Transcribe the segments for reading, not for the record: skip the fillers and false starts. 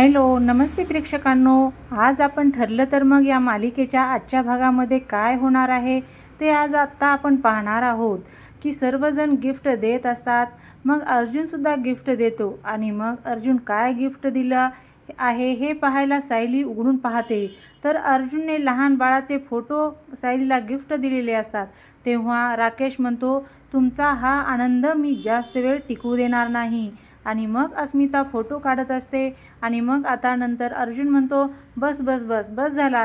Hello, नमस्ते प्रेक्षकांनो. आज आपण ठरलं तर मग या मालिकेच्या आजच्या भागामध्ये काय होणार आहे ते आत्ता आपण पाहणार आहोत की सर्वजण गिफ्ट देत असतात. मग अर्जुनसुद्धा गिफ्ट देतो आणि मग अर्जुन काय गिफ्ट दिलं आहे हे पाहायला सायली उघडून पाहते. तर अर्जुनने लहान बाळाचे फोटो सायलीला गिफ्ट दिलेले असतात. तेव्हा राकेश म्हणतो, तुमचा हा आनंद मी जास्त वेळ टिकू देणार नाही. आणि मग अस्मिता फोटो काढत असते आणि मग आता नंतर अर्जुन म्हणतो, बस बस बस बस झाला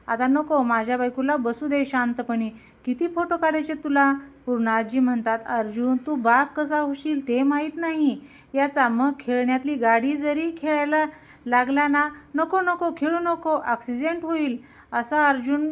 आता नको, माझ्या बायकोला बसू दे शांतपणे. किती फोटो काढायचे तुला? पूर्णाजी म्हणतात, अर्जुन तू बाप कसा होशील ते माहीत नाही याचा. मग खेळण्यातली गाडी जरी खेळायला लागला ना, नको नको खेळू नको, ॲक्सिडेंट होईल असं अर्जुन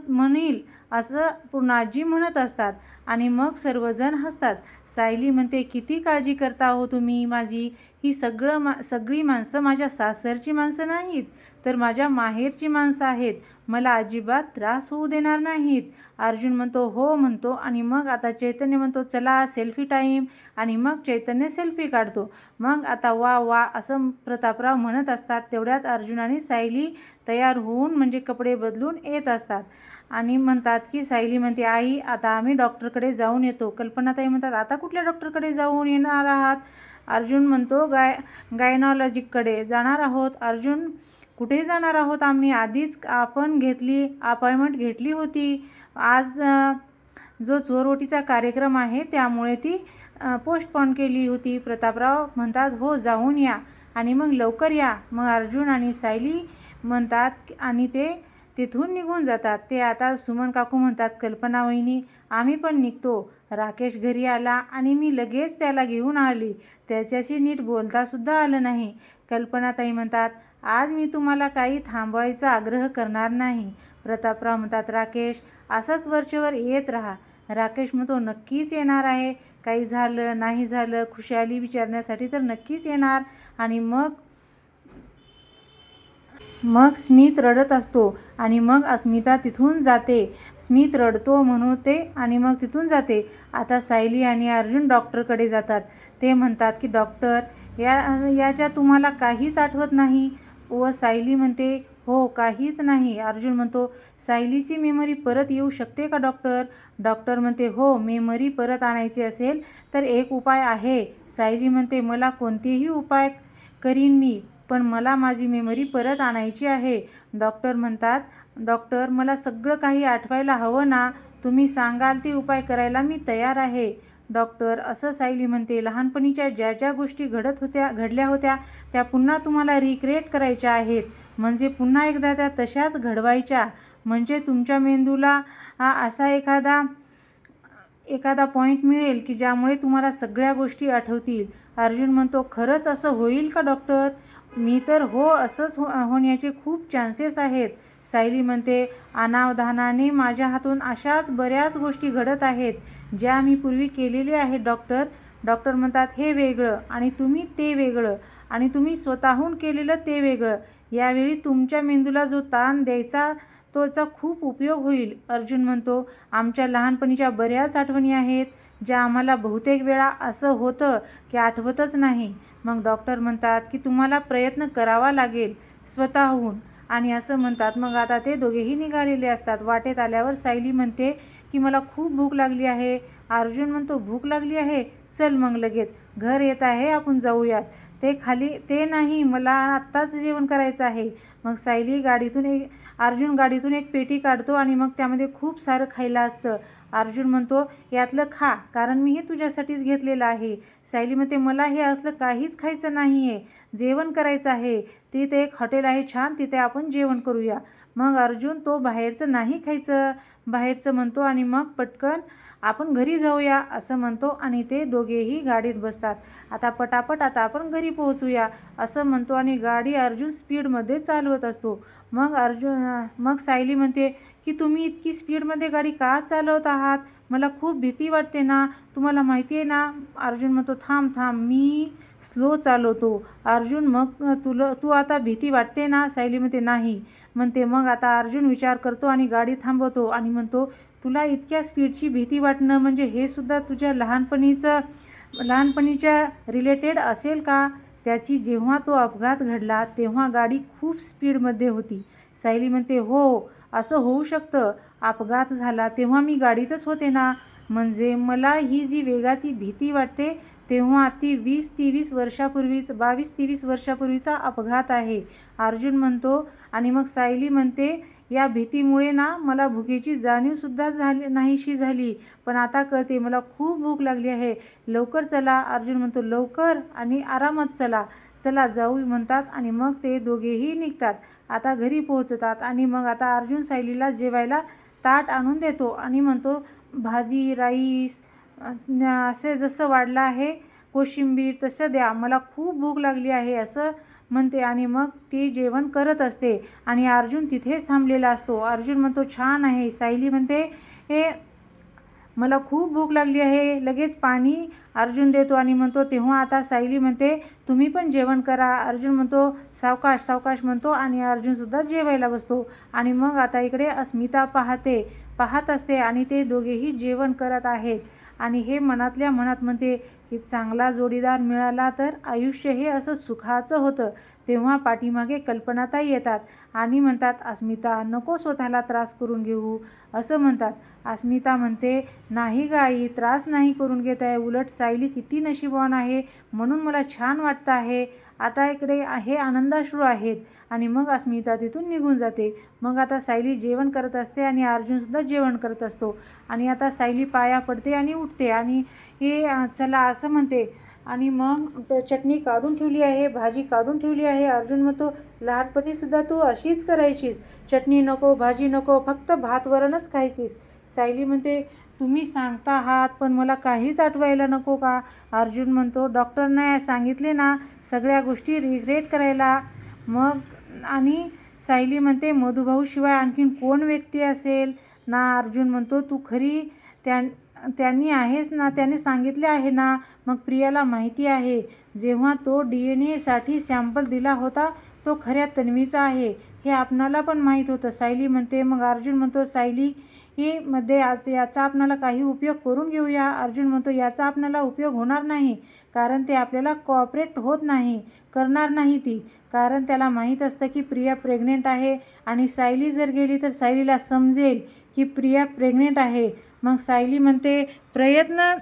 म्हणील असं पूर्णाजी म्हणत असतात. आणि मग सर्वजण हसतात. सायली म्हणते, किती काळजी करता हो तुम्ही माझी. ही सगळी माणसं माझ्या सासरची माणसं नाहीत, तर माझ्या माहेरची माणसं आहेत. मला अजिबात त्रास होऊ देणार नाहीत. अर्जुन म्हणतो, हो म्हणतो. आणि मग आता चैतन्य म्हणतो, चला सेल्फी टाईम. आणि मग चैतन्य सेल्फी काढतो. मग आता वा वा असं प्रतापराव म्हणत असतात. तेवढ्यात अर्जुन आणि सायली तयार होऊन म्हणजे कपडे बदलून येत असतात आणि म्हणतात की सायली म्हणते, आई आता आम्ही डॉक्टरकडे जाऊन येतो. कल्पनाताई म्हणतात, आता कुठल्या डॉक्टरकडे जाऊन येणार आहात? अर्जुन म्हणतो, गायनॉलॉजिककडे जाणार आहोत. अर्जुन, कुठे जाणार आहोत आम्ही? आधीच आपण अपॉइंटमेंट घेतली होती. आज जो चोरवटीचा कार्यक्रम आहे त्यामुळे ती पोस्टपोन केली होती. प्रतापराव म्हणतात, हो जाऊन या आणि मग लवकर या. मग अर्जुन आणि सायली म्हणतात आणि ते तिथून निघून जातात. ते आता सुमन काकू म्हणतात, कल्पना वहिनी आम्ही पण निघतो. राकेश घरी आला आणि मी लगेच त्याला घेऊन आली. त्याच्याशी नीट बोलतासुद्धा आलं नाही. कल्पनाताई म्हणतात, आज मी तुम्हाला काही थांबवायचा आग्रह करणार नाही. प्रतापराव म्हणतात, राकेश असंच वरचेवर येत राहा. राकेश म्हणतो, नक्कीच येणार आहे. काही झालं नाही झालं खुशाली विचारण्यासाठी तर नक्कीच येणार. आणि मग स्मित रडत असतो आणि मग अस्मिता तिथून जाते. स्मित रडतो म्हणून ते आणि मग तिथून जाते. आता सायली आणि अर्जुन डॉक्टरकडे जातात. ते म्हणतात की डॉक्टर, याच्या तुम्हाला काहीच आठवत नाही? व सायली म्हणते, हो काहीच नाही. अर्जुन म्हणतो, सायलीची मेमरी परत येऊ शकते का डॉक्टर? डॉक्टर म्हणते, हो मेमरी परत आणायची असेल तर एक उपाय आहे. सायली म्हणते, मला कोणतेही उपाय करीन मी, पण मला माझी मेमरी परत आणायची आहे. डॉक्टर म्हणतात, डॉक्टर मला सगळं काही आठवायला हवं ना. तुम्ही सांगाल ते उपाय करायला मी तयार आहे. डॉक्टर, असं सायली म्हणते, लहानपणीच्या ज्या ज्या गोष्टी घडल्या होत्या त्या पुन्हा तुम्हाला रिक्रिएट करायच्या आहेत. म्हणजे पुन्हा एकदा त्या तशाच घडवायच्या. म्हणजे तुमच्या मेंदूला असा एखादा पॉईंट मिळेल की ज्यामुळे तुम्हाला सगळ्या गोष्टी आठवतील. अर्जुन म्हणतो, खरंच असं होईल का डॉक्टर? मी तर हो, असंच होण्याचे खूप चान्सेस आहेत. सायली म्हणते, अनावधानाने माझ्या हातून अशाच बऱ्याच गोष्टी घडत आहेत ज्या मी पूर्वी केलेल्या आहेत डॉक्टर. डॉक्टर म्हणतात, हे वेगळं आणि तुम्ही ते वेगळं आणि तुम्ही स्वतःहून केलेलं ते वेगळं. यावेळी तुमच्या मेंदूला जो ताण द्यायचा तोचा खूप उपयोग होईल. अर्जुन म्हणतो, आमच्या लहानपणीच्या बऱ्याच आठवणी आहेत ज्या आम्हाला बहुतेक वेळा असं होतं की आठवतच नाही. मग डॉक्टर म्हणतात की तुम्हाला प्रयत्न करावा लागेल स्वतःहून. आणि असं म्हणतात. मग आता ते दोघेही निघालेले असतात. वाटेत आल्यावर सायली म्हणते की मला खूप भूक लागली आहे. अर्जुन म्हणतो, भूक लागली आहे, चल मग लगेच घर येत आहे, आपण जाऊयात. ते नाही, मला आत्ताच जेवण करायचं आहे. मग अर्जुन गाडीतून एक पेटी काढतो आणि मग त्यामध्ये खूप सारं खायला असतं. अर्जुन म्हणतो, यातलं खा, कारण मी हे तुझ्यासाठीच घेतलेलं आहे. सायली म्हणते, मला हे असलं काहीच खायचं नाही आहे, जेवण करायचं आहे. तिथे एक हॉटेल आहे छान, तिथे आपण जेवण करूया. मग अर्जुन, तो बाहेरचं नाही खायचं, बाहेरचं म्हणतो आणि मग पटकन आपण घरी जाऊया असं म्हणतो आणि ते दोघेही गाडीत बसतात. आता पटापट आता आपण घरी पोहोचूया असं म्हणतो आणि गाडी अर्जुन स्पीडमध्ये चालवत असतो. मग सायली म्हणते की तुम्ही इतकी स्पीडमध्ये गाडी का चालवत आहात? मला खूप भीती वाटते ना, तुम्हाला माहिती आहे ना. अर्जुन म्हणतो, थांब मी स्लो चालवतो. अर्जुन, मग तू आता भीती वाटते ना? सायली म्हणते, नाही म्हणते. मग आता अर्जुन विचार करतो आणि गाडी थांबवतो आणि म्हणतो, तुला इतक्या स्पीडची भीती वाटणं म्हणजे हे सुद्धा तुझ्या लहानपणीच्या रिलेटेड असेल का? त्याची जेव्हा तो अपघात घडला तेव्हा गाडी खूप स्पीडमध्ये होती. सायली म्हणते, हो असं होऊ शकतं, अपघात झाला तेव्हा मी गाडीतच होते ना. म्हणजे मला ही जी वेगाची भीती वाटते तेव्हा ती 20-23 वर्षापूर्वीच 22-23 वर्षापूर्वीचा अपघात आहे, अर्जुन म्हणतो. आणि मग सायली म्हणते, या भीतीमुळे ना मला भुकेची जाणीवसुद्धा नाहीशी झाली, पण आता कळते मला खूप भूक लागली आहे, लवकर चला. अर्जुन म्हणतो, लवकर आणि आरामात चला, चला जाऊ म्हणतात. आणि मग ते दोघेही निघतात. आता घरी पोहोचतात आणि मग आता अर्जुन सायलीला जेवायला ताट आणून देतो आणि म्हणतो, भाजी राईस असे जसं वाढलं आहे कोशिंबीर तसं द्या, मला खूप भूक लागली आहे असं म्हणते. आणि मग ती जेवण करत असते आणि अर्जुन तिथेच थांबलेला असतो. अर्जुन म्हणतो, छान आहे. सायली म्हणते, हे मला खूप भूक लागली आहे, लगेच पाणी अर्जुन देतो आणि म्हणतो. तेव्हा आता सायली म्हणते, तुम्ही पण जेवण करा. अर्जुन म्हणतो, सावकाश सावकाश म्हणतो आणि अर्जुनसुद्धा जेवायला बसतो. आणि मग आता इकडे अस्मिता पाहत असते आणि ते दोघेही जेवण करत आहेत. आणि हे मनातल्या मनात म्हणते की चांगला जोडीदार मिळाला तर आयुष्य हे असं सुखाचं होतं. तेव्हा पाठीमागे कल्पनाताई येतात आणि म्हणतात, अस्मिता नको स्वतःला त्रास करून घेऊ असं म्हणतात. अस्मिता म्हणते, नाही ग आई, त्रास नाही करून घेत आहे, उलट सायली किती नशीबवान आहे म्हणून मला छान वाटतं आहे. आता इकडे हे आनंदाश्रू आहेत. आणि मग अस्मिता तिथून निघून जाते. मग आता सायली जेवण करत असते आणि अर्जुनसुद्धा जेवण करत असतो. आणि आता सायली पाया पडते आणि उठते आणि हे चला असं म्हणते. आणि मग चटणी काढून ठेवली आहे, भाजी काढून ठेवली आहे. अर्जुन म्हणतो, लहानपणीसुद्धा तू अशीच करायचीस, चटणी नको भाजी नको, फक्त भात वरणच खायचीस. सायली म्हणते, तुम्ही सांगता आहात पण मला काहीच आठवायला नको का. अर्जुन म्हणतो, डॉक्टरने सांगितले ना सगळ्या गोष्टी रिग्रेट करायला. मग आणि सायली म्हणते, मधुभाऊशिवाय आणखीन कोण व्यक्ती असेल ना. अर्जुन म्हणतो, तू खरी त्यांनी आहेस ना, त्याने सांगितले आहे ना. मग प्रियाला माहिती आहे, जेव्हा तो DNA साठी सॅम्पल दिला होता तो खऱ्या तन्वीचा आहे हे आपणाला पण माहीत होतं. सायली म्हणते. मग अर्जुन म्हणतो, सायली मध्ये आज याचा आपणाला काही उपयोग करून घेऊया. अर्जुन म्हणतो, याचा आपणाला उपयोग होणार नाही, कारण ते आपल्याला कोऑपरेट करणार नाही ती, कारण त्याला माहीत असतं की प्रिया प्रेग्नेंट आहे आणि सायली जर गेली तर सायलीला समजेल की प्रिया प्रेग्नेंट आहे. मग सायली म्हणते, प्रयत्न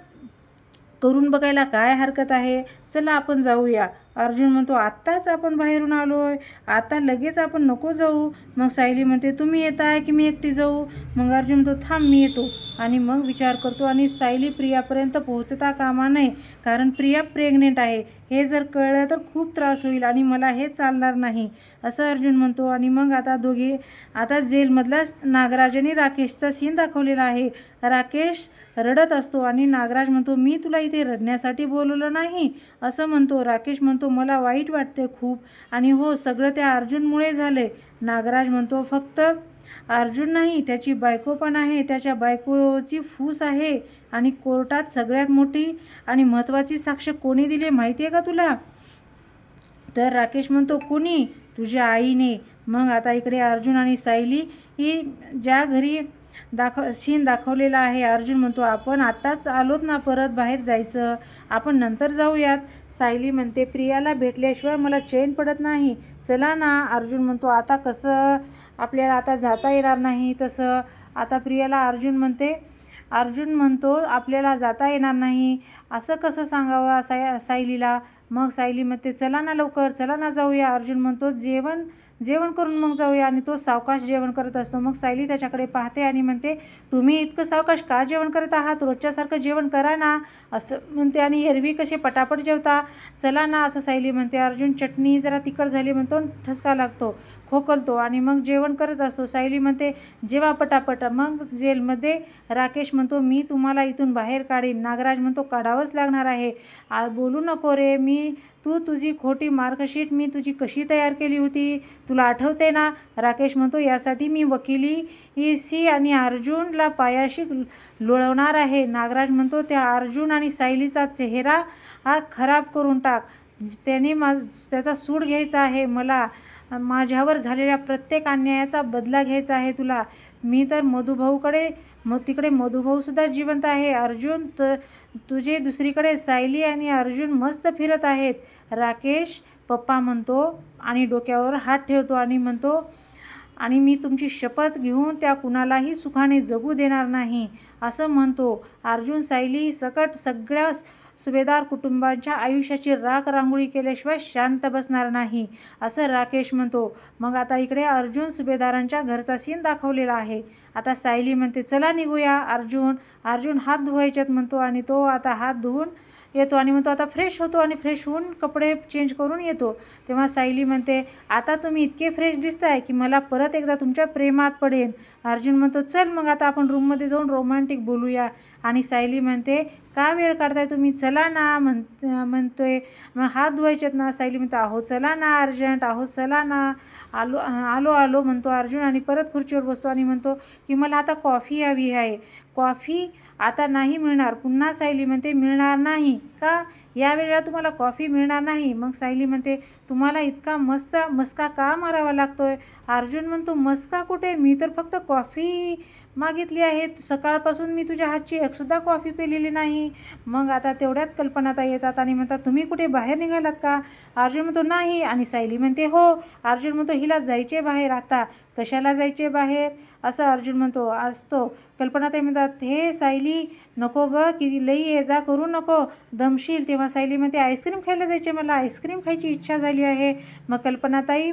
करून बघायला काय हरकत आहे, चला आपण जाऊया. अर्जुन म्हणतो, आत्ताच आपण बाहेरून आलो आहे, आता लगेच आपण नको जाऊ. मग सायली म्हणते, तुम्ही येताय की मी एकटी जाऊ. मग अर्जुन म्हणतो, थांब मी येतो. आणि मग विचार करतो आणि सायली प्रियापर्यंत पोहोचता कामा नये, कारण प्रिया प्रेग्नेंट आहे हे जर कळलं तर खूप त्रास होईल आणि मला हे चालणार नाही असं अर्जुन म्हणतो. आणि मग आता जेलमधला नागराजाने राकेशचा सीन दाखवलेला आहे. राकेश रडत असतो आणि नागराज म्हणतो, मी तुला इथे रडण्यासाठी बोलवलं नाही असं म्हणतो. राकेश म्हणतो, मला वाईट वाटते खूप, आणि हो सगळं त्या अर्जुनमुळे झाले. नागराज म्हणतो, फक्त अर्जुन नाही, त्याची बायको पण आहे, त्याच्या बायकोची फूस आहे आणि कोर्टात सगळ्यात मोठी आणि महत्त्वाची साक्ष कोणी दिली माहिती आहे का तुला. तर राकेश म्हणतो, कोणी, तुझ्या आईने. मग आता इकडे अर्जुन आणि सायली ही ज्या घरी सीन दाखवलेला आहे. अर्जुन म्हणतो, आपण आत्ताच आलोत ना, परत बाहेर जायचं, आपण नंतर जाऊयात. सायली म्हणते, प्रियाला भेटल्याशिवाय मला चैन पडत नाही, चला ना. अर्जुन म्हणतो, आता कसं, आपल्याला आता जाता येणार नाही तसं. आता प्रियाला अर्जुन म्हणतो, आपल्याला जाता येणार नाही असं कसं सांगावं सायलीला. मग सायली म्हणते, चला ना लवकर, चला ना जाऊया. अर्जुन म्हणतो, जेवण करून मग जाऊया. आणि तो सावकाश जेवण करत असतो. मग सायली त्याच्याकडे पाहते आणि म्हणते, तुम्ही इतकं सावकाश का जेवण करत आहात, रोजच्यासारखं जेवण करा ना असं म्हणते. आणि एरवी कसे पटापट जेवता, चला ना असं सायली म्हणते. अर्जुन चटणी जरा तिखट झाली म्हणतो, ठसका लागतो, खोकलतो आणि मग जेवण करत असतो. सायली म्हणते, जेवा पटापट. मग जेलमध्ये राकेश म्हणतो, मी तुम्हाला इथून बाहेर काढीन. नागराज म्हणतो, काढावंच लागणार आहे, बोलू नको रे. तुझी खोटी मार्कशीट मी तुझी कशी तयार केली होती तुला आठवते ना. राकेश म्हणतो, यासाठी मी वकिली आणि अर्जुनला पायाशी लोळवणार आहे. नागराज म्हणतो, त्या अर्जुन आणि सायलीचा चेहरा हा खराब करून टाक, त्याचा सूड घ्यायचा आहे मला, माझ्यावर झालेल्या प्रत्येक अन्यायाचा बदला घ्यायचा आहे तुला. मी तर मधुभाऊकडे तिकडे मधुभाऊसुद्धा जिवंत आहे. अर्जुन तुझे दुसरीकडे सायली आणि अर्जुन मस्त फिरत आहेत. राकेश पप्पा म्हणतो आणि डोक्यावर हात ठेवतो आणि म्हणतो, आणि मी तुमची शपथ घेऊन त्या कुणालाही सुखाने जगू देणार नाही असं म्हणतो. अर्जुन सायली सकट सगळ्या सुभेदार कुटुंबाच्या आयुष्याची राख रांगोळी केल्याशिवाय शांत बसणार नाही असं राकेश म्हणतो. मग आता इकडे अर्जुन सुभेदारांच्या घरचा सीन दाखवलेला आहे. आता सायली म्हणते, चला निघूया. अर्जुन हात धुवायच्यात म्हणतो आणि तो आता हात धुवून येतो आणि म्हणतो आता फ्रेश होतो आणि फ्रेश होऊन कपडे चेंज करून येतो. तेव्हा सायली म्हणते, आता तुम्ही इतके फ्रेश दिसताय की मला परत एकदा तुमच्या प्रेमात पडेन. अर्जुन म्हणतो, चल मग आता आपण रूममध्ये जाऊन रोमॅन्टिक बोलूया. आणि सायली म्हणते, का वेळ काढताय तुम्ही, चला ना म्हणतोय. मग हात धुवायचेत ना. सायली म्हणते, अहो चला ना अर्जंट, अहो चला ना. आलो म्हणतो अर्जुन आणि परत खुर्चीवर बसतो आणि म्हणतो की मला आता कॉफी हवी आहे. कॉफी आता नाही मिळणार. पुन्हा सायली म्हणते, मिळणार नाही का, यावेळेला तुम्हाला कॉफी मिळणार नाही. मग सायली म्हणते, तुम्हाला इतका मस्का का मारावा लागतोय. अर्जुन म्हणतो, मस्का कुठे, मी तर फक्त कॉफी मागितली आहे. सकाळपासून मी तुझ्या हातची एकसुद्धा कॉफी पिलेली नाही. मग आता तेवढ्यात कल्पनाताई येतात आणि म्हणतात, तुम्ही कुठे बाहेर निघालात का. अर्जुन म्हणतो, नाही. आणि सायली म्हणते, हो. अर्जुन म्हणतो, हिला जायचे बाहेर. आता कशाला जायचे बाहेर असं अर्जुन म्हणतो. असतो. कल्पनाताई म्हणतात, हे सायली नको ग, की लई ये जा करू नको, दमशील. तेव्हा सायली म्हणते, आईस्क्रीम खायला जायचे, मला आईस्क्रीम खायची इच्छा झाली आहे. मग कल्पनाताई,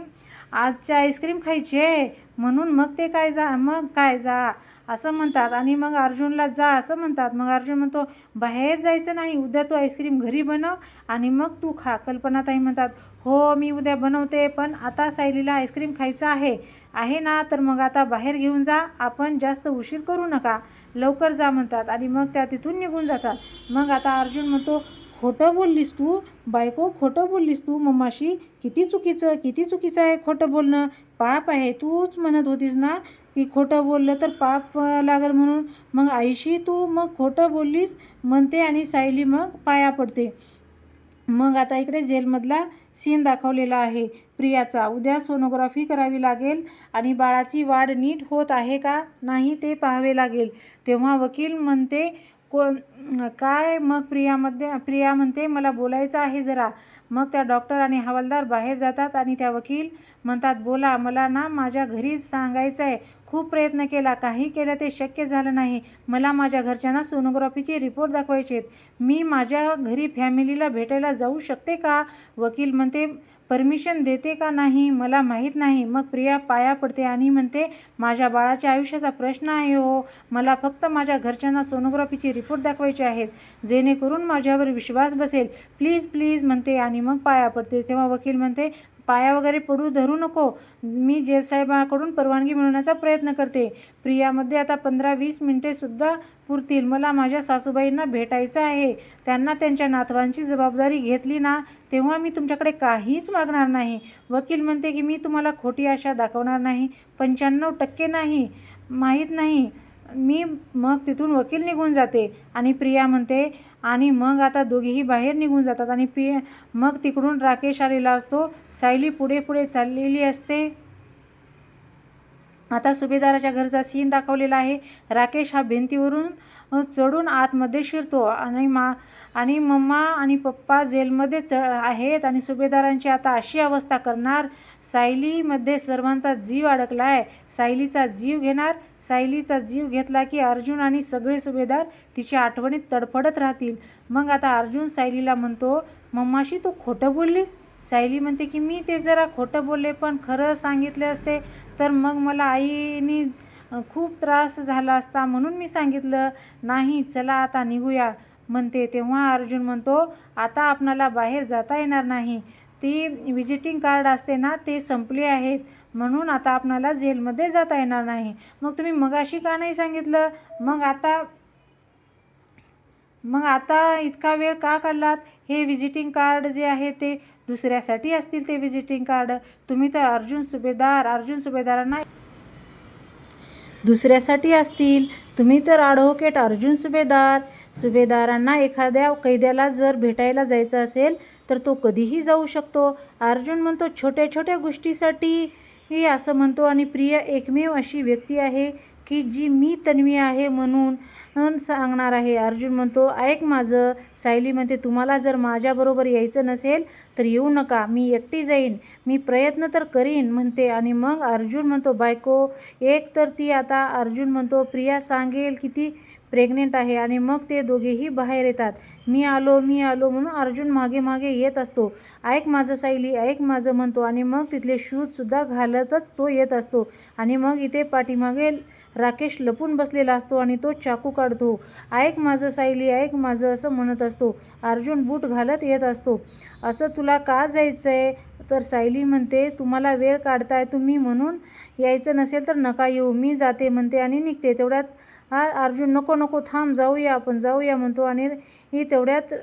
आजच्या आईस्क्रीम खायची आहे म्हणून मग काय जा असं म्हणतात आणि मग अर्जुनला जा असं म्हणतात. मग अर्जुन म्हणतो, बाहेर जायचं नाही, उद्या तू आईस्क्रीम घरी बनव आणि मग तू खा. कल्पनाताई म्हणतात, हो मी उद्या बनवते, पण आता सायलीला आईस्क्रीम खायचं आहे ना, तर मग आता बाहेर घेऊन जा, आपण जास्त उशीर करू नका, लवकर जा म्हणतात आणि मग त्या तिथून निघून जातात. मग आता अर्जुन म्हणतो, खोटं बोललीस तू बायको, खोटं बोललीस तू मम्माशी, किती चुकीचं आहे खोटं बोलणं, पाप आहे. तूच म्हणत होतीस ना की खोटं बोललं तर पाप लागल म्हणून, मग आईशी तू मग खोटं बोललीस म्हणते आणि सायली मग पाया पडते. मग आता इकडे जेलमधला सीन दाखवलेला आहे प्रियाचा. उद्या सोनोग्राफी करावी लागेल आणि बाळाची वाढ नीट होत आहे का नाही ते पाहावे लागेल. तेव्हा वकील म्हणते, काय. मग प्रिया म्हणते, मला बोलायचं आहे जरा. मग त्या डॉक्टर आणि हवालदार बाहेर जातात आणि त्या वकील म्हणतात, बोला, मला ना माझ्या घरीच सांगायचं आहे. खूप प्रयत्न केला, काही केलं ते शक्य झालं नाही. मला माझ्या घरच्यांना सोनोग्राफीचे रिपोर्ट दाखवायचे आहेत. मी माझ्या घरी फॅमिलीला भेटायला जाऊ शकते का. वकील म्हणते, परमिशन देते का नाही मला माहीत नाही. मग प्रिया पाया पडते आणि म्हणते, माझ्या बाळाच्या आयुष्याचा प्रश्न आहे हो, मला फक्त माझ्या घरच्यांना सोनोग्राफीचे रिपोर्ट दाखवायचे आहेत, जेणेकरून माझ्यावर विश्वास बसेल, प्लीज प्लीज म्हणते आणि मग पाया पडते. तेव्हा वकील म्हणते, पाया वगैरे धरू नको, मी जेलसाहेबांकडून परवानगी मिळवण्याचा प्रयत्न करते. प्रियामध्ये आता 15-20 मिनिटेसुद्धा पुरतील. मला माझ्या सासूबाईंना भेटायचं आहे. त्यांना त्यांच्या नातवांची जबाबदारी घेतली ना, तेव्हा मी तुमच्याकडे काहीच मागणार नाही. वकील म्हणते की मी तुम्हाला खोटी आशा दाखवणार नाही, 95% नाही, माहीत नाही मी. मग तिथून वकील निघून जाते आणि प्रिया म्हणते, आणि मग आता दोघेही बाहेर निघून जातात आणि मग तिकडून राकेश आलेला असतो. सायली पुढे चाललेली असते. आता सुभेदाराच्या घरचा सीन दाखवलेला आहे. राकेश हा भिंतीवरून चढून आतमध्ये शिरतो आणि मम्मा आणि पप्पा जेलमध्ये आहेत आणि सुभेदारांची आता अशी अवस्था करणार. सायलीमध्ये सर्वांचा जीव अडकला आहे. सायलीचा जीव घेतला की अर्जुन आणि सगळे सुभेदार तिच्या आठवणीत तडफडत राहतील. मग आता अर्जुन सायलीला म्हणतो, मम्माशी तू खोटं बोललीस. सायली म्हणते की मी ते जरा खोटं बोलले, पण खरं सांगितले असते तर मग मला आईनी खूप त्रास झाला असता म्हणून मी सांगितलं नाही. चला आता निघूया म्हणते. तेव्हा अर्जुन म्हणतो, आता आपणाला बाहेर जाता येणार नाही, ती व्हिजिटिंग कार्ड असते ना ते संपले आहेत, म्हणून आता आपणाला जेलमध्ये जाता येणार नाही. मग तुम्ही मगाशी का नाही सांगितलं. मग आता इतका वेळ का काढलात. हे व्हिजिटिंग कार्ड जे आहे ते दुसऱ्यासाठी असतील. ते व्हिजिटिंग कार्ड तुम्ही तर अर्जुन सुभेदारांना दुसऱ्यासाठी असतील. तुम्ही तर ॲडव्होकेट अर्जुन सुभेदारांना एखाद्या कैद्याला जर भेटायला जायचं असेल तर तो कधीही जाऊ शकतो. अर्जुन म्हणतो, छोट्या छोट्या गोष्टीसाठी मी असं म्हणतो आणि प्रिया एकमेव अशी व्यक्ती आहे की जी मी तन्वी आहे म्हणून सांगणार आहे. अर्जुन म्हणतो ऐक माझं. सायली म्हणते तुम्हाला जर माझ्याबरोबर यायचं नसेल तर येऊ नका, मी एकटी जाईन, मी प्रयत्न तर करीन म्हणते. आणि मग अर्जुन म्हणतो बायको एक तर ती आता अर्जुन म्हणतो प्रिया सांगेल की ती प्रेग्नेंट आहे आणि मग ते दोघेही बाहेर येतात. मी आलो म्हणून अर्जुन मागे मागे येत असतो. ऐक माझं सायली, ऐक माझं म्हणतो आणि मग तिथले शूजसुद्धा घालतच तो येत असतो. आणि मग इथे पाठीमागे राकेश लपून बसलेला असतो आणि तो चाकू काढतो. ऐक माझं सायली, ऐक माझं असं म्हणत असतो. अर्जुन बूट घालत येत असतो. असं तुला का जायचं आहे? तर सायली म्हणते तुम्हाला वेळ काढताय तुम्ही म्हणून यायचं नसेल तर नका येऊ, मी जाते म्हणते आणि निघते. तेवढ्यात अर्जुन नको नको थांब, जाऊया आपण जाऊया म्हणतो आणि तेवढ्यात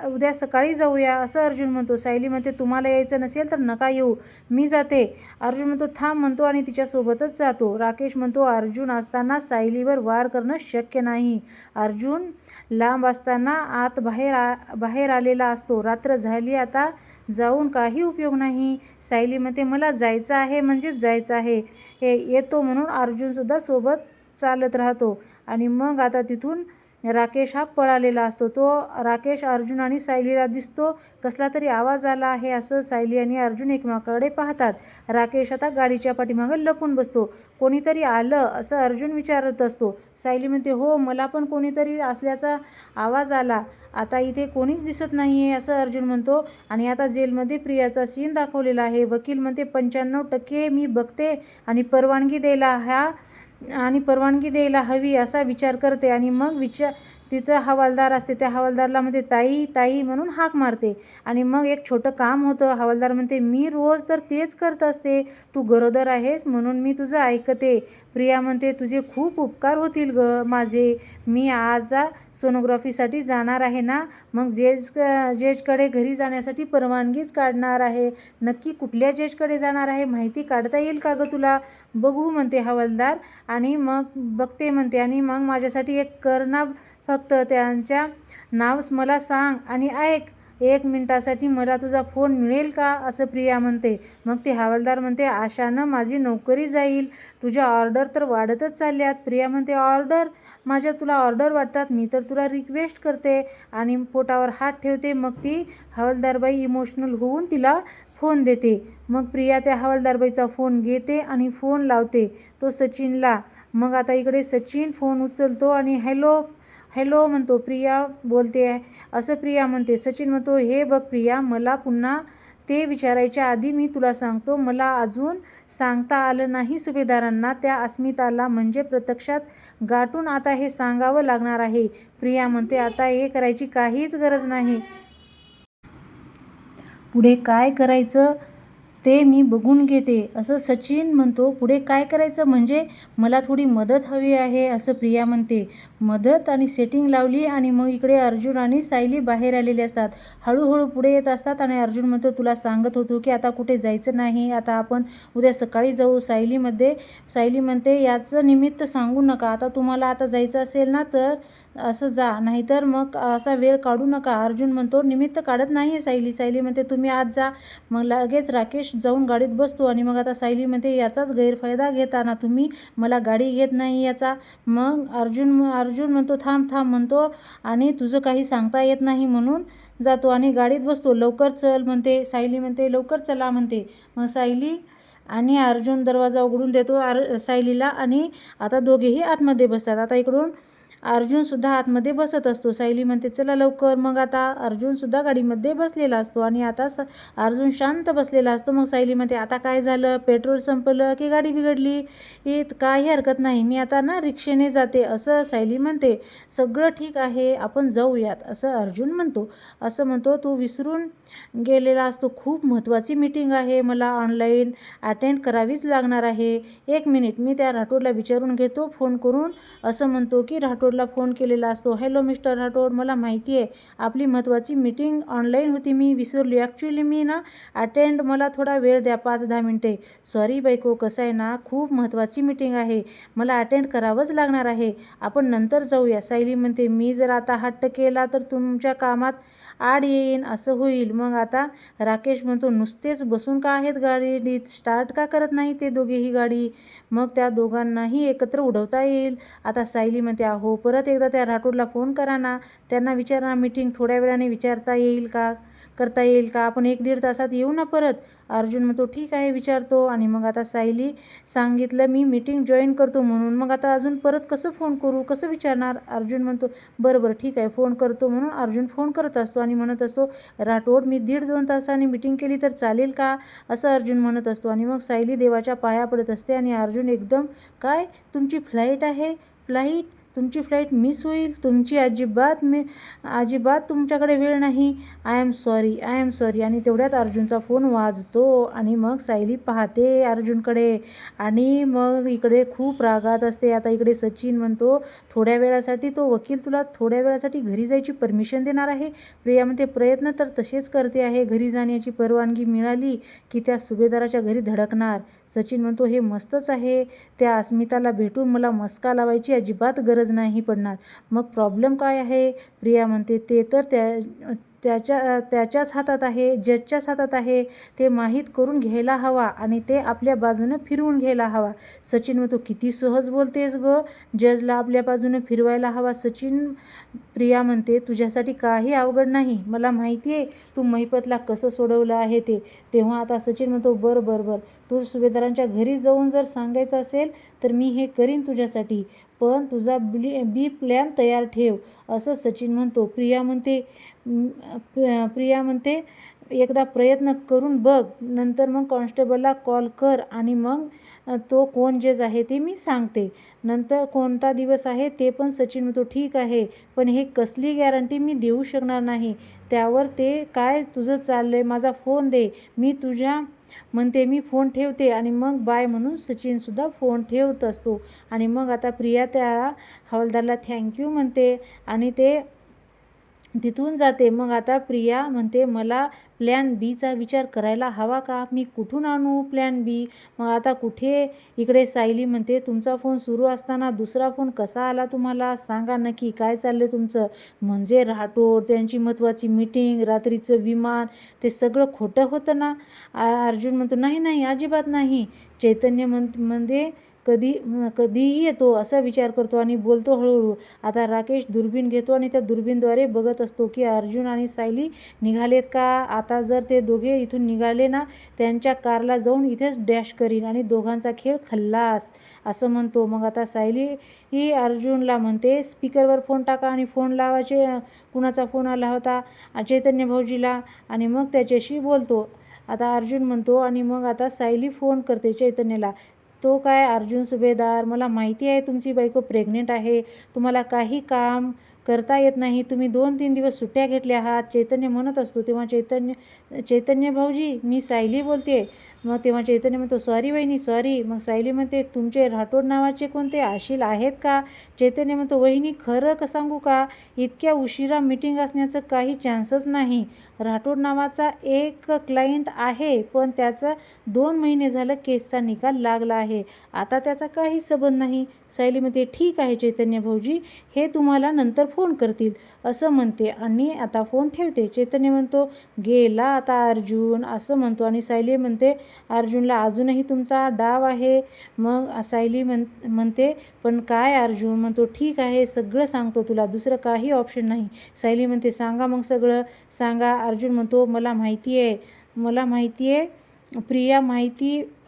उद्या सकाळी जाऊया असं अर्जुन म्हणतो. सायली म्हणते तुम्हाला यायचं नसेल तर नका येऊ, मी जाते. अर्जुन म्हणतो थांब म्हणतो आणि तिच्यासोबतच जातो. राकेश म्हणतो अर्जुन असताना सायलीवर वार करणं शक्य नाही. अर्जुन लांब असताना आत बाहेर आलेला असतो. रात्र झाली आता, जाऊन काही उपयोग नाही. सायली म्हणते मला जायचं आहे म्हणजेच जायचं आहे, येतो म्हणून अर्जुनसुद्धा सोबत चालत राहतो. आणि मग आता तिथून राकेश हा पळालेला असतो. तो राकेश अर्जुन आणि सायलीला दिसतो. कसला तरी आवाज आला आहे असं सायली आणि अर्जुन एकमेकाकडे पाहतात. राकेश आता गाडीच्या पाठीमागं लपून बसतो. कोणीतरी आलं असं अर्जुन विचारत असतो. सायली म्हणते हो, मला पण कोणीतरी असल्याचा आवाज आला, आता इथे कोणीच दिसत नाही आहे असं अर्जुन म्हणतो. आणि आता जेलमध्ये प्रियाचा सीन दाखवलेला आहे. वकील म्हणते 95% मी बघते आणि परवानगी द्यायला हवी असा विचार करते. आणि मग तिथं हवालदार असते, त्या हवालदारला म्हणते ताई ताई म्हणून हाक मारते. आणि मग एक छोटं काम होतं. हवालदार म्हणते मी रोज तर तेच करत असते, तू गरोदर आहेस म्हणून मी तुझं ऐकते. प्रिया म्हणते तुझे खूप उपकार होतील ग माझे, मी आज सोनोग्राफीसाठी जाणार आहे ना, मग जजकडे घरी जाण्यासाठी परवानगीच काढणार आहे. नक्की कुठल्या जजकडे जाणार आहे माहिती काढता येईल का ग तुला? बघू म्हणते हवालदार आणि मग बघते म्हणते. आणि मग माझ्यासाठी एक कर ना, फक्त त्यांच्या नाव मला सांग आणि ऐक, 1 मिनिटासाठी मला तुझा फोन मिळेल का असं प्रिया म्हणते. मग ते हवालदार म्हणते आशानं माझी नोकरी जाईल, तुझ्या ऑर्डर तर वाढतच चालल्यात. प्रिया म्हणते ऑर्डर? माझ्या तुला ऑर्डर वाटतात? मी तर तुला रिक्वेस्ट करते. आणि पोटावर हात ठेवते. मग ती हवालदारबाई इमोशनल होऊन तिला फोन देते. मग प्रिया त्या हवालदारबाईचा फोन घेते आणि फोन लावते तो सचिनला. मग आता इकडे सचिन फोन उचलतो आणि हॅलो म्हणतो. प्रिया बोलते आहे असं प्रिया म्हणते. सचिन म्हणतो हे बघ प्रिया, मला पुन्हा ते विचारायच्या आधी मी तुला सांगतो, मला अजून सांगता आलं नाही सुभेदारांना, त्या अस्मिताला म्हणजे प्रत्यक्षात गाठून आता हे सांगावं लागणार आहे. प्रिया म्हणते आता हे करायची काहीच गरज नाही, पुढे काय करायचं ते मी बघून घेते असं सचिन म्हणतो. पुढे काय करायचं म्हणजे मला थोडी मदत हवी आहे असं प्रिया म्हणते. मदत? आणि सेटिंग लावली. आणि मग इकडे अर्जुन आणि सायली बाहेर आलेले असतात. हळूहळू पुढे येत असतात आणि अर्जुन म्हणतो तुला सांगत होतो की आता कुठे जायचं नाही, आता आपण उद्या सकाळी जाऊ. सायली म्हणते याचं निमित्त सांगू नका, आता तुम्हाला आता जायचं असेल ना तर असं जा, नाहीतर मग असा वेळ काढू नका. अर्जुन म्हणतो निमित्त काढत नाही आहे सायली म्हणते तुम्ही आज जा. मग लगेच राकेश जाऊन गाडीत बसतो. आणि मग आता सायली म्हणते याचाच गैरफायदा घेताना तुम्ही, मला गाडी घेत नाही याचा. मग अर्जुन म्हणतो थांब म्हणतो आणि तुझं काही सांगता येत नाही म्हणून जातो आणि गाडीत बसतो. लवकर चल म्हणते. सायली म्हणते लवकर चला म्हणते. मग सायली आणि अर्जुन दरवाजा उघडून देतो सायलीला आणि आता दोघेही आतमध्ये बसतात. आता इकडून अर्जुनसुद्धा आतमध्ये बसत असतो. सायली म्हणते चला लवकर. मग आता अर्जुनसुद्धा गाडीमध्ये बसलेला असतो आणि आता अर्जुन शांत बसलेला असतो. मग सायली म्हणते आता काय झालं, पेट्रोल संपलं की गाडी बिघडली? काही हरकत नाही, मी आता ना रिक्षेने जाते असं सायली म्हणते. सगळं ठीक आहे, आपण जाऊयात असं अर्जुन म्हणतो. असं म्हणतो तू विसरून गेलेला असतो, खूप महत्त्वाची मीटिंग आहे, मला ऑनलाईन अटेंड करावीच लागणार आहे. 1 मिनिट मी त्या राठोडला विचारून घेतो फोन करून असं म्हणतो की राठोड राठोडला फोन केलेला असतो. हॅलो मिस्टर राठोड, मला माहिती आहे आपली महत्त्वाची मीटिंग ऑनलाईन होती, मी विसरली. ॲक्च्युली मी ना अटेंड, मला थोडा वेळ द्या, 5-10 मिनिटे. सॉरी बायको, कसं आहे ना, खूप महत्त्वाची मीटिंग आहे, मला अटेंड करावंच लागणार आहे, आपण नंतर जाऊया. सायली म्हणते, मी जर आता हट्ट केला तर तुमच्या कामात आड येईन, असं होईल. मग आता राकेश म्हणतो, नुसतेच बसून का आहेत गाडीत, स्टार्ट का करत नाही ते दोघेही गाडी, मग त्या दोघांनाही एकत्र उडवता येईल. आता सायली म्हणते, अहो परत एकदा त्या राठोडला फोन करा ना, त्यांना विचारा मीटिंग थोड्या वेळाने करता येईल का, आपण 1-1.5 तासात येऊ ना परत. अर्जुन म्हणतो, ठीक आहे, विचारतो. आणि मग आता सायली सांगितलं मी मीटिंग जॉईन करतो म्हणून, मग आता अजून परत कसं फोन करू, कसं विचारणार. अर्जुन म्हणतो, बरं ठीक आहे, फोन करतो. म्हणून अर्जुन फोन करत असतो आणि म्हणत असतो, राठोड मी 1.5-2 तासांनी मीटिंग केली तर चालेल का, असं अर्जुन म्हणत असतो. आणि मग सायली देवाच्या पाया पडत असते आणि अर्जुन एकदम, काय तुमची फ्लाईट आहे, तुमची फ्लाईट मिस होईल, तुमची अजिबात तुमच्याकडे वेळ नाही, आय एम सॉरी. आणि तेवढ्यात अर्जुनचा फोन वाजतो आणि मग सायली पाहते अर्जुनकडे आणि मग इकडे खूप रागात असते. आता इकडे सचिन म्हणतो, थोड्या वेळासाठी तो वकील तुला थोड्या वेळासाठी घरी जायची परमिशन देणार आहे. प्रिया म्हणते, प्रयत्न तर तसेच करते आहे, घरी जाण्याची परवानगी मिळाली की त्या सुभेदाराच्या घरी धडकणार. सचिन म्हणतो, हे मस्तच आहे, त्या अस्मिताला भेटून मला मस्का लावायची अजिबात गरज नाही पडणार. मग प्रॉब्लेम काय आहे. प्रिया म्हणते, ते तर त्याच्याच हातात आहे, जजच्याच हातात आहे, ते माहीत करून घ्यायला हवा आणि ते आपल्या बाजूनं फिरवून घ्यायला हवा. सचिन म्हणतो, किती सहज बोलतेस ग, जजला आपल्या बाजूनं फिरवायला हवा. प्रिया म्हणते, तुझ्यासाठी काही अवघड नाही, मला माहिती आहे तू महिपतला कसं सोडवलं आहे ते. तेव्हा आता सचिन म्हणतो, बरं, तू सुभेदारांच्या घरी जाऊन जर सांगायचं असेल तर मी हे करीन तुझ्यासाठी, पण तुझा बी प्लॅन तयार ठेव, असं सचिन म्हणतो. प्रिया म्हणते, एकदा प्रयत्न करून बघ, नंतर मग कॉन्स्टेबलला कॉल कर आणि मग तो कोण जज आहे ते मी सांगते, नंतर कोणता दिवस आहे ते पण. सचिन म्हणतो, ठीक आहे, पण हे कसली गॅरंटी मी देऊ शकणार नाही, त्यावर ते काय तुझं चाललंय, माझा फोन दे, मी फोन ठेवते. आणि मग बाय म्हणून सचिनसुद्धा फोन ठेवत असतो. आणि मग आता प्रिया त्या हवालदारला थँक्यू म्हणते आणि ते तिथून जाते. मग आता प्रिया म्हणते, मला प्लॅन बीचा विचार करायला हवा का, मी कुठून आणू प्लॅन बी. मग आता कुठे. इकडे सायली म्हणते, तुमचा फोन सुरू असताना दुसरा फोन कसा आला तुम्हाला, सांगा नक्की काय चाललं तुमचं. म्हणजे राठोड, त्यांची महत्त्वाची मीटिंग, रात्रीचं विमान, ते सगळं खोटं होतं ना. अर्जुन म्हणतो, नाही अजिबात नाही. चैतन्य म्हणजे कधीही येतो असा विचार करतो आणि बोलतो हळूहळू. आता राकेश दुर्बीण घेतो आणि त्या दुर्बीणद्वारे बघत असतो की अर्जुन आणि सायली निघालेत का. आता जर ते दोघे इथून निघाले ना, त्यांच्या कारला जाऊन इथेच डॅश करीन आणि दोघांचा खेळ खल्लास, असं म्हणतो. मग आता सायली ही अर्जुनला म्हणते, स्पीकरवर फोन टाका आणि फोन लावायचे. कुणाचा फोन आला होता, चैतन्य भाऊजीला, आणि मग त्याच्याशी बोलतो. आता अर्जुन म्हणतो आणि मग आता सायली फोन करते चैतन्यला. तो काय, अर्जुन सुभेदार, मला माहिती आहे तुमची बायको प्रेग्नेंट आहे, तुम्हाला काही काम करता येत नाही, तुम्ही 2-3 दिवस सुट्ट्या घेतल्या आहात, चैतन्य म्हणत असतो. तेव्हा चैतन्य भाऊजी, मी सायली बोलते. मग तेव्हा चैतन्य म्हणतो, सॉरी वहिनी, सॉरी. मग सायली म्हणते, तुमचे राठोड नावाचे कोणते आशील आहेत का. चैतन्य म्हणतो, वहिनी खरं सांगू का, इतक्या उशिरा मीटिंग असण्याचं काही चान्सच नाही. राठोड नावाचा एक क्लायंट आहे, पण त्याचा 2 महिने झालं केसचा निकाल लागला आहे, आता त्याचा काही संबंध नाही. सायली म्हणते, ठीक आहे चैतन्य भाऊजी, हे तुम्हाला नंतर फोन करतील, असं म्हणते आणि आता फोन ठेवते. चैतन्य म्हणतो, गेला आता अर्जुन, असं म्हणतो. आणि सायली म्हणते अर्जुनला, अजूनही तुमचा डाव आहे. मग सायली म्हणते, पण काय. अर्जुन म्हणतो, ठीक आहे, सगळं सांगतो तुला, दुसरं काही ऑप्शन नाही. सायली म्हणते, सांगा मग, सगळं सांगा. अर्जुन म्हणतो, मला माहिती आहे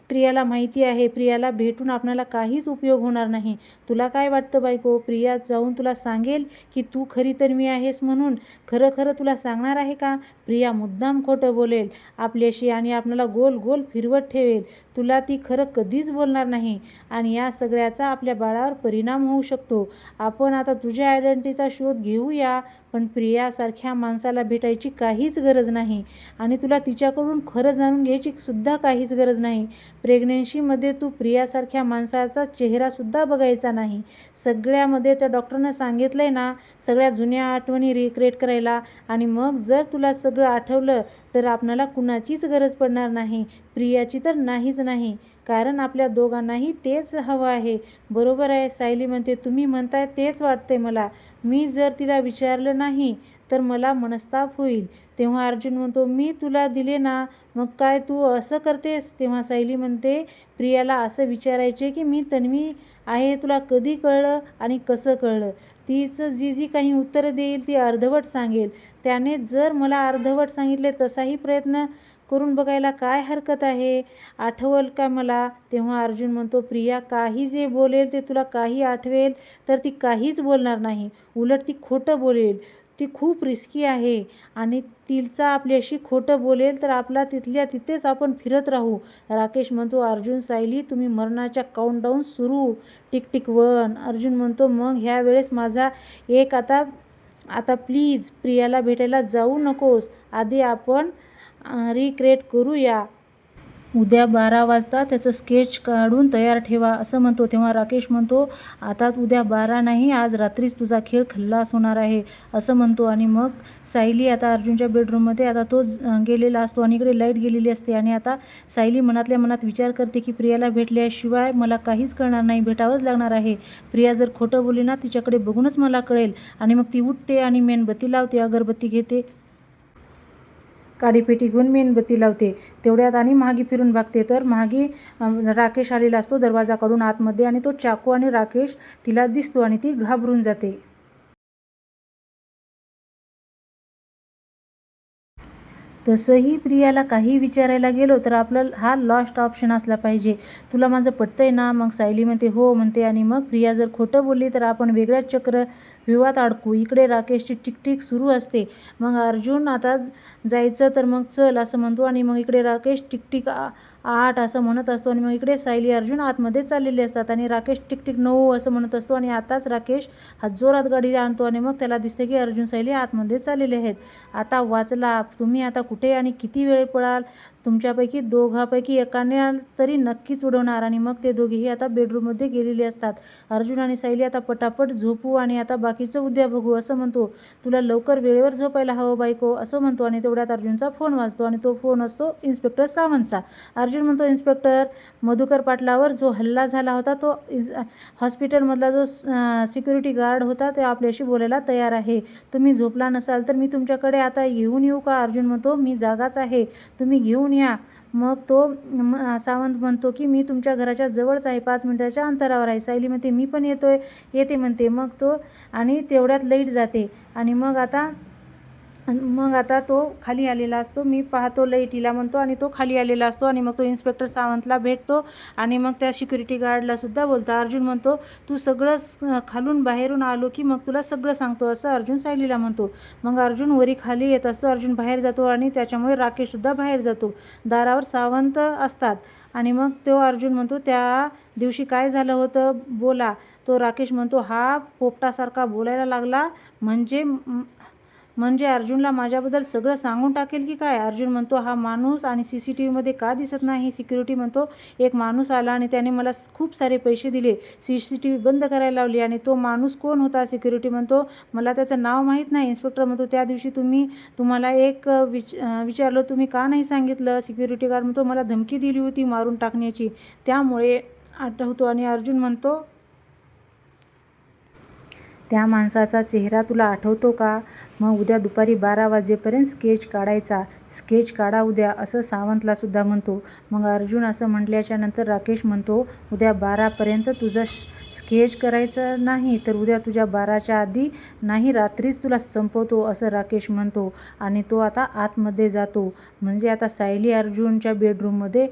प्रियाला माहिती आहे, प्रियाला भेटून आपल्याला काहीच उपयोग होणार नाही. तुला काय वाटतं बायको, प्रिया जाऊन तुला सांगेल की तू खरी तर मी आहेस म्हणून, खरं तुला सांगणार आहे का. प्रिया मुद्दाम खोटं बोलेल आपल्याशी आणि आपल्याला गोल फिरवत ठेवेल, तुला ती खरं कधीच बोलणार नाही आणि या सगळ्याचा आपल्या बाळावर परिणाम होऊ शकतो. आपण आता तुझ्या आयडेंटिटीचा शोध घेऊया, पण प्रियासारख्या माणसाला भेटायची काहीच गरज नाही आणि तुला तिच्याकडून खरं जाणून घ्यायची सुद्धा काहीच गरज नाही. प्रेग्नन्सीमध्ये तू प्रियासारख्या माणसाचा चेहरासुद्धा बघायचा नाही. सगळ्यामध्ये त्या डॉक्टरनं सांगितलं आहे ना, सगळ्या जुन्या आठवणी रिक्रिएट करायला. आणि मग जर तुला सगळं आठवलं तर आपणाला कुणाचीच गरज पडणार नाही, प्रियाची तर नाहीच नाही. कारण आपल्या दोघांनाही तेच हवं आहे. बरोबर आहे, सायली म्हणते. तुम्ही म्हणताय तेच वाटते मला. मी जर तिला विचारलं नाही तर मला मनस्ताप होईल. तेव्हा अर्जुन म्हणतो, मी तुला दिले ना, मग काय तू असं करतेस? तेव्हा सायली म्हणते, प्रियाला असं विचारायचे की मी तन्वी आहे तुला कधी कळलं आणि कसं कळलं? तिचं जी काही उत्तरं देईल ती अर्धवट सांगेल. त्याने जर मला अर्धवट सांगितले तसाही प्रयत्न करून बघायला काय हरकत आहे? आठवल का मला? तेव्हा अर्जुन म्हणतो, प्रिया काही जे बोलेल ते तुला काही आठवेल तर ती काहीच बोलणार नाही. उलट ती खोटं बोलेल. ती खूप रिस्की आहे आणि तिचा आपल्याशी खोटं बोलेल तर आपला तिथल्या तिथेच आपण फिरत राहू. राकेश म्हणतो, अर्जुन सायली तुम्ही मरणाच्या काउंटडाऊन सुरू. Tick tick 1. अर्जुन म्हणतो, मग ह्या वेळेस माझा एक आता प्लीज प्रियाला भेटायला जाऊ नकोस. आधी आपण रिक्रिएट करूया. उद्या 12 वाजता त्याचं स्केच काढून तयार ठेवा असं म्हणतो. तेव्हा राकेश म्हणतो, आता उद्या 12 नाही, आज रात्रीच तुझा खेळ खल्लास होणार आहे असं म्हणतो. आणि मग सायली आता अर्जुनच्या बेडरूममध्ये आता तो गेलेला असतो आणि इकडे लाईट गेलेली असते. आणि आता सायली मनातल्या मनात विचार करते की प्रियाला भेटल्याशिवाय मला काहीच कळणार नाही, भेटावंच लागणार आहे. प्रिया जर खोटं बोलली ना, तिच्याकडे बघूनच मला कळेल. आणि मग ती उठते आणि मेणबत्ती लावते, अगरबत्ती घेते, काडीपेटी घेऊन मेणबत्ती लावते. तेवढ्यात आणि महागी फिरून बघते तर महागी राकेश आलेला असतो दरवाजा काढून आतमध्ये. आणि तो चाकू आणि राकेश तिला दिसतो आणि ती घाबरून जाते. तसंही प्रियाला काही विचारायला गेलो तर आपला हा लास्ट ऑप्शन असला पाहिजे. तुला माझं पटतंय ना? मग सायली म्हणते, हो म्हणते. आणि मग प्रिया जर खोटं बोलली तर आपण वेगळ्याच चक्रव्यूहात अडकू. इकडे राकेशची टिकटिक सुरू असते. मग अर्जुन आता जायचं तर मग चल असं म्हणतो. आणि मग इकडे राकेश टिकटिक 8 असं म्हणत असतो. आणि मग इकडे सायली अर्जुन आतमध्ये चाललेले असतात आणि राकेश टिकटिक 9 असं म्हणत असतो. आणि आताच राकेश हा जोरात गाडी आणतो आणि मग त्याला दिसतं की अर्जुन सायली आतमध्ये चाललेले आहेत. आता वाचला तुम्ही. आता कुठे आणि किती वेळ पळाल? तुमच्यापैकी दोघांपैकी एकाने तरी नक्कीच उडवणार. आणि मग ते दोघेही आता बेडरूममध्ये गेलेले असतात. अर्जुन आणि सायली आता पटापट झोपू आणि आता बाकीचं उद्या बघू असं म्हणतो. तुला लवकर वेळेवर झोपायला हवं बायको असं म्हणतो. आणि तेवढ्यात अर्जुनचा फोन वाजतो आणि तो फोन असतो इन्स्पेक्टर सावंतचा. अर्जुन म्हणतो, इन्स्पेक्टर, मधुकर पाटलावर जो हल्ला झाला होता तो हॉस्पिटलमधला जो सिक्युरिटी गार्ड होता ते आपल्याशी बोलायला तयार आहे. तुम्ही झोपला नसाल तर मी तुमच्याकडे आता घेऊन येऊ का? अर्जुन म्हणतो, मी जागाच आहे, तुम्ही घेऊन या. मग तो सावंत म्हणतो की मी तुमच्या घराच्या जवळच आहे, 5 मिनिटाच्या अंतरावर आहे. सायली म्हणते, मी पण येते म्हणते. मग तो आणि तेवढ्यात लाईट जाते. आणि मग आता तो खाली आलेला असतो. मी पाहतो लाईटीला म्हणतो. आणि तो खाली आलेला असतो. आणि मग तो इन्स्पेक्टर सावंतला भेटतो आणि मग त्या सिक्युरिटी गार्डला सुद्धा बोलतो. अर्जुन म्हणतो, तू सगळं खालून बाहेरून आलो की मग तुला सगळं सांगतो असं अर्जुन सायलीला म्हणतो. मग अर्जुन वरी खाली येत असतो. अर्जुन बाहेर जातो आणि त्याच्यामुळे राकेशसुद्धा बाहेर जातो. दारावर सावंत असतात. आणि मग तो अर्जुन म्हणतो, त्या दिवशी काय झालं होतं बोला. तो राकेश म्हणतो, हा पोपटासारखा बोलायला लागला म्हणजे अर्जुनला माझ्याबद्दल सगळं सांगून टाकेल की काय? अर्जुन म्हणतो, हा माणूस आणि CCTVमध्ये का दिसत नाही? सिक्युरिटी म्हणतो, एक माणूस आला आणि त्याने मला खूप सारे पैसे दिले, CCTV बंद करायला लावली. आणि तो माणूस कोण होता? सिक्युरिटी म्हणतो, मला त्याचं नाव माहीत नाही. इन्स्पेक्टर म्हणतो, त्या दिवशी तुम्हाला एक विचारलं, तुम्ही का नाही सांगितलं? सिक्युरिटी गार्ड म्हणतो, मला धमकी दिली होती मारून टाकण्याची, त्यामुळे आठवतो. आणि अर्जुन म्हणतो, त्या माणसाचा चेहरा तुला आठवतो का? मग उद्या दुपारी 12 वाजेपर्यंत स्केच काढायचा. स्केच काढा उद्या असं सावंतला सुद्धा म्हणतो. मग अर्जुन असं म्हटल्याच्या नंतर राकेश म्हणतो, उद्या 12पर्यंत तुझा स्केच करायचं नाही तर उद्या तुझ्या 12च्या आधी नाही, रात्रीच तुला संपवतो असं राकेश म्हणतो. आणि तो आता आतमध्ये जातो. म्हणजे आता सायली अर्जुनच्या बेडरूममध्ये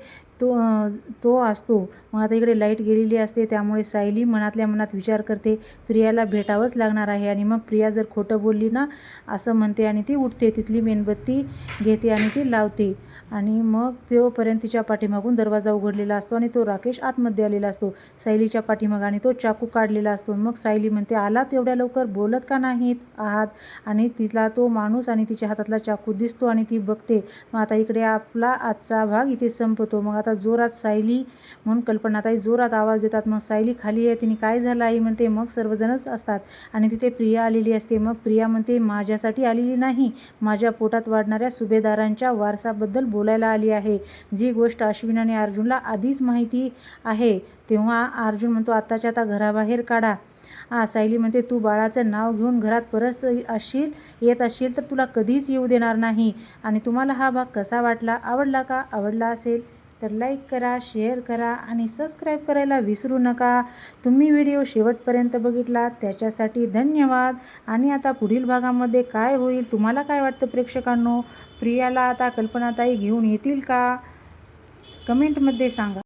तो असतो. मग आता इकडे लाईट गेलेली असते. त्यामुळे सायली मनातल्या मनात विचार करते, प्रियाला भेटावंच लागणार आहे. आणि मग प्रिया जर खोटं बोलली ना असं म्हणते आणि ती उठते, तिथली मेणबत्ती घेते आणि ती लावते. आणि मग तोपर्यंत तिच्या पाठीमागून दरवाजा उघडलेला असतो आणि तो राकेश आतमध्ये आलेला असतो सायलीच्या पाठीमाग. आणि तो चाकू काढलेला असतो. मग सायली म्हणते, आलात एवढ्या लवकर, बोलत का नाहीत आहात? आणि तिला तो माणूस आणि तिच्या हातातला चाकू दिसतो आणि ती बघते. मग आता इकडे आपला आजचा भाग इथे संपतो. मग आता आता जोरात सायली म्हणून कल्पनाताई जोरात आवाज देतात. मग सायली खाली आहे. तिने काय झालं आई म्हणते. मग सर्वजणच असतात आणि तिथे प्रिया आलेली असते. मग प्रिया म्हणते माझ्यासाठी आलेली नाही, माझ्या पोटात वाढणाऱ्या सुभेदारांच्या वारसाबद्दल बोलायला आली आहे, जी गोष्ट अश्विन आणि अर्जुनला आधीच माहिती आहे. तेव्हा अर्जुन म्हणतो आत्ताच्या आता घराबाहेर काढा. सायली म्हणते तू बाळाचं नाव घेऊन घरात परत येत असशील तर तुला कधीच येऊ देणार नाही. आणि तुम्हाला हा भाग कसा वाटला, आवडला का? आवडला असेल तर लाईक करा, शेअर करा आणि सबस्क्राईब करायला विसरू नका. तुम्ही व्हिडिओ शेवटपर्यंत बघितला त्याच्यासाठी धन्यवाद. आणि आता पुढील भागामध्ये काय होईल, तुम्हाला काय वाटतं प्रेक्षकांनो? प्रियाला आता कल्पनाताई घेऊन येतील का? कमेंटमध्ये सांगा.